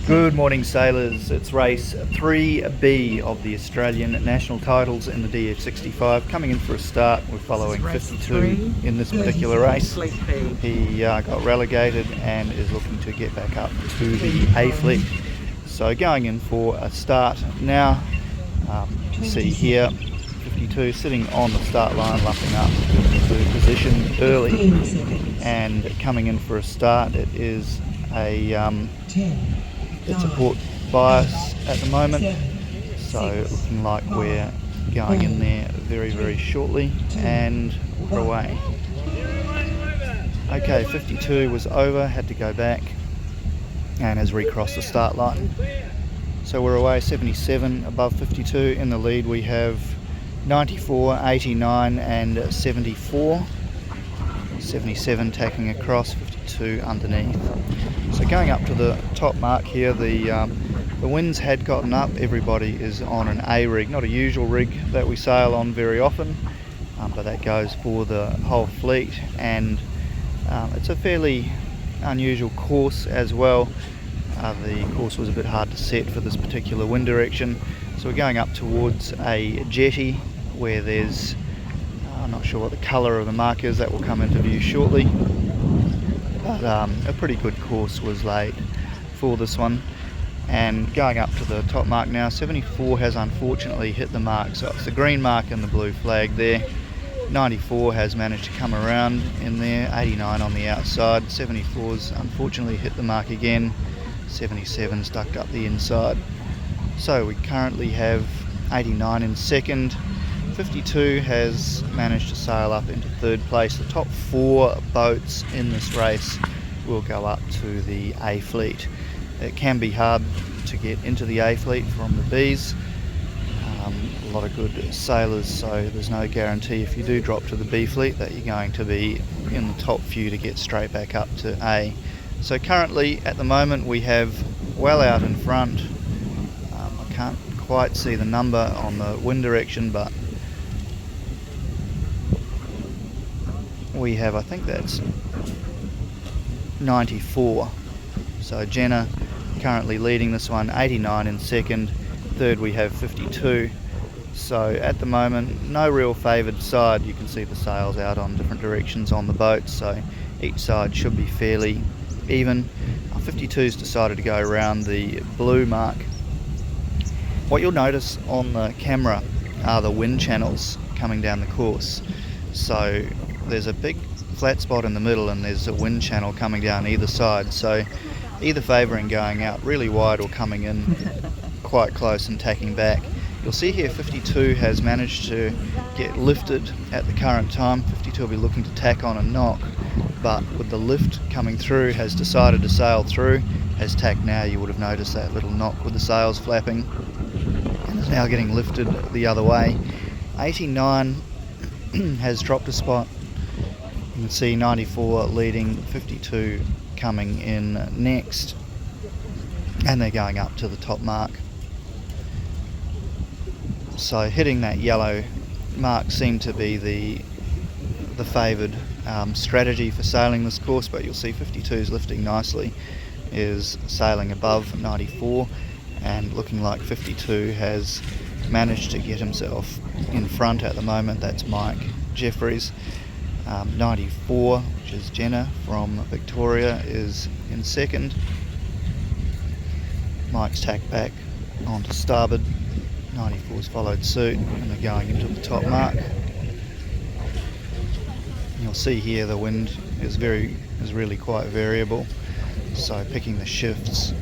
Good morning, sailors. It's race 3B of the Australian national titles in the DF65. Coming in for a start, we're following 52 in this particular race. He got relegated and is looking to get back up to the A fleet. So going in for a start now. You see here 52 sitting on the start line, lumping up to position early, and coming in for a start. It is it's a port bias at the moment, so looking like we're going in there very, very shortly, and we're away. Okay, 52 was over, had to go back, and has recrossed the start line. So we're away. 77 above 52. In the lead we have 94, 89 and 74. 77 tacking across, 52 underneath. So going up to the top mark here, the winds had gotten up. Everybody is on an A rig, not a usual rig that we sail on very often, but that goes for the whole fleet, and it's a fairly unusual course as well. The course was a bit hard to set for this particular wind direction, so we're going up towards a jetty where there's I'm not sure what the colour of the mark is, that will come into view shortly, but a pretty good course was laid for this one. And going up to the top mark now, 74 has unfortunately hit the mark, so it's the green mark and the blue flag there. 94 has managed to come around in there, 89 on the outside, 74's unfortunately hit the mark again, 77 stuck up the inside. So we currently have 89 in second. 52 has managed to sail up into third place. The top 4 boats in this race will go up to the A fleet. It can be hard to get into the A fleet from the Bs. A lot of good sailors, so there's no guarantee if you do drop to the B fleet that you're going to be in the top few to get straight back up to A. So currently at the moment we have well out in front. I can't quite see the number on the wind direction, but we have, I think that's 94. So Jenna currently leading this one, 89 in second. Third we have 52. So at the moment, no real favoured side. You can see the sails out on different directions on the boat, so each side should be fairly even. 52's decided to go around the blue mark. What you'll notice on the camera are the wind channels coming down the course. So there's a big flat spot in the middle and there's a wind channel coming down either side, so either favouring going out really wide or coming in quite close and tacking back. You'll see here 52 has managed to get lifted at the current time. 52 will be looking to tack on and knock, but with the lift coming through has decided to sail through. Has tacked now. You would have noticed that little knock with the sails flapping, and is now getting lifted the other way. 89 has dropped a spot. You can see 94 leading, 52 coming in next, and they're going up to the top mark. So hitting that yellow mark seemed to be the favoured strategy for sailing this course, but you'll see 52's lifting nicely, is sailing above 94, and looking like 52 has managed to get himself in front at the moment. That's Mike Jeffries. 94, which is Jenna from Victoria, is in second. Mike's tacked back onto starboard. 94's followed suit, and they're going into the top mark. You'll see here the wind is really quite variable, so picking the shifts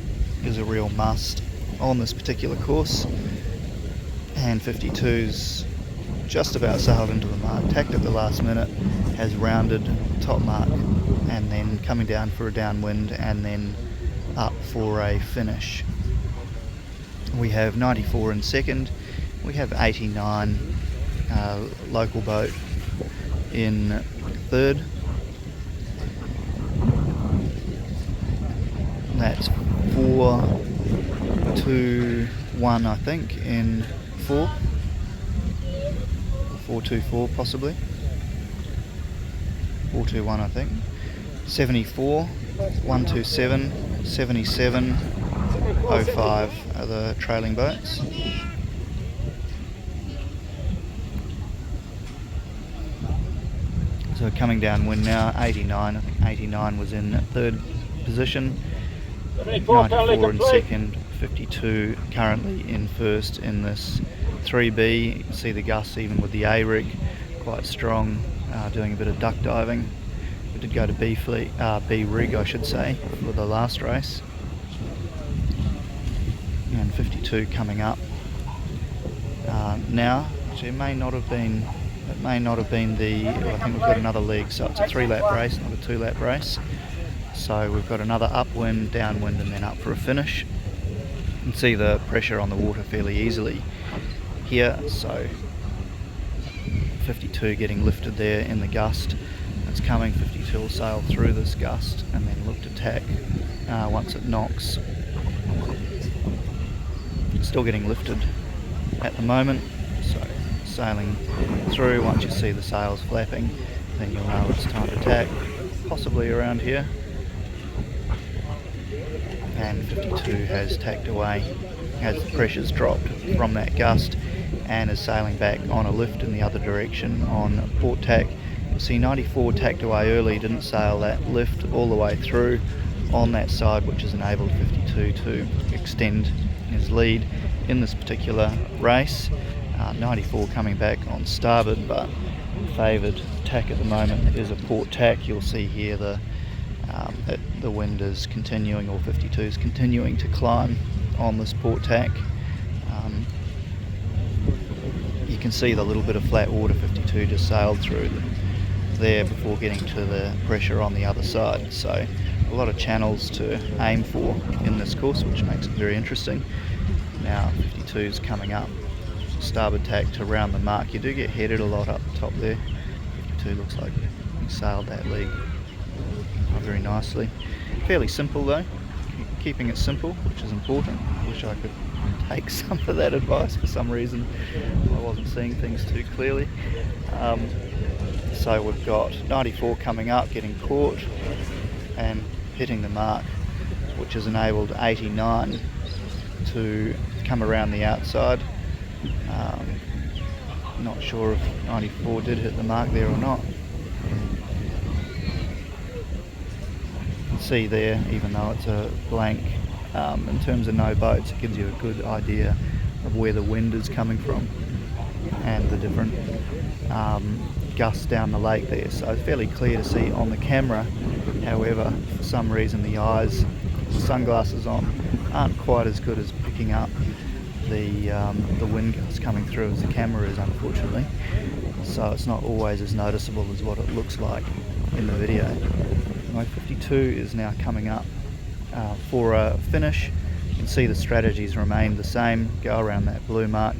is a real must on this particular course. And 52's just about sailed into the mark, tacked at the last minute, has rounded top mark, and then coming down for a downwind and then up for a finish. We have 94 in second. We have 89 local boat in third. That's 4-2-1 I think in 4. 4-2-4 possibly. 4-2-1 I think. 74, 127, 77, 05 are the trailing boats. So coming downwind now, 89. I think 89 was in third position, 94 in second, 52 currently in first in this 3B. You can see the gusts even with the A rig, quite strong, doing a bit of duck diving. We did go to B rig I should say, for the last race. And 52 coming up now. Actually it may not have been the, I think we've got another leg, so it's a 3-lap race, not a 2-lap race. So we've got another upwind, downwind and then up for a finish. You can see the pressure on the water fairly easily here, so 52 getting lifted there in the gust. It's coming, 52 will sail through this gust and then look to tack once it knocks. Still getting lifted at the moment, so sailing through. Once you see the sails flapping, then you'll know it's time to tack, possibly around here. And 52 has tacked away as the pressure's dropped from that gust and is sailing back on a lift in the other direction on port tack. You'll see 94 tacked away early, didn't sail that lift all the way through on that side, which has enabled 52 to extend his lead in this particular race. 94 coming back on starboard, but favoured tack at the moment is a port tack. You'll see here the wind is continuing, or 52 is continuing to climb on this port tack. You can see the little bit of flat water 52 just sailed through there before getting to the pressure on the other side. So a lot of channels to aim for in this course, which makes it very interesting. Now 52 is coming up, starboard tack to round the mark. You do get headed a lot up the top there. 52 looks like he sailed that leg very nicely. Fairly simple though, keeping it simple, which is important. I wish I could take some of that advice. For some reason I wasn't seeing things too clearly. So we've got 94 coming up, getting caught and hitting the mark, which has enabled 89 to come around the outside. Not sure if 94 did hit the mark there or not. You can see there, even though it's a blank, in terms of no boats, it gives you a good idea of where the wind is coming from and the different gusts down the lake there. So it's fairly clear to see on the camera. However, for some reason the eyes, the sunglasses on, aren't quite as good as picking up the wind gusts coming through as the camera is, unfortunately. So it's not always as noticeable as what it looks like in the video. My 52 is now coming up for a finish. You can see the strategies remain the same. Go around that blue mark,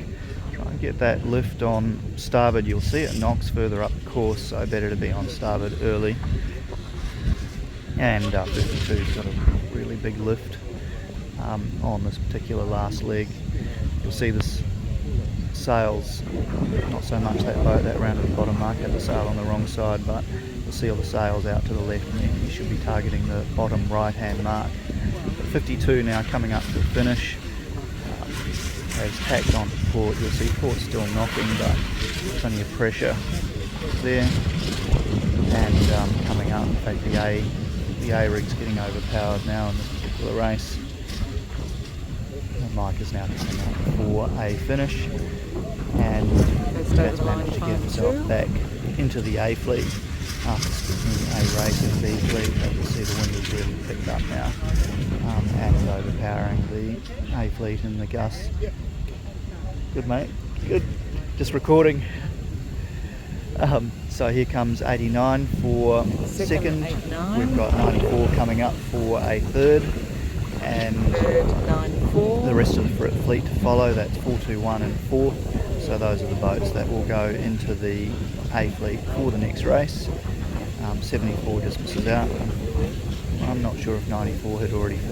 try and get that lift on starboard. You'll see it knocks further up the course, so better to be on starboard early. And 52's got a really big lift on this particular last leg. You'll see this sails, not so much that boat, that round at the bottom mark had the sail on the wrong side, but you'll see all the sails out to the left, and you should be targeting the bottom right hand mark. But 52 now coming up to the finish, has tacked onto port. You'll see port still knocking, but plenty of pressure there. And coming up, in fact the A rig's getting overpowered now in this particular race. Mike is now coming up for a finish, and has managed to get himself back into the A fleet after sticking A race and B fleet. But you'll see the wind has really picked up now and is overpowering the A fleet in the gusts. Good mate, good. Just recording. So here comes 89 for second. We've got 94 coming up for a third. And the rest of the fleet to follow. That's 421 and 4. So those are the boats that will go into the A fleet for the next race. 74 just misses out. I'm not sure if 94 had already finished.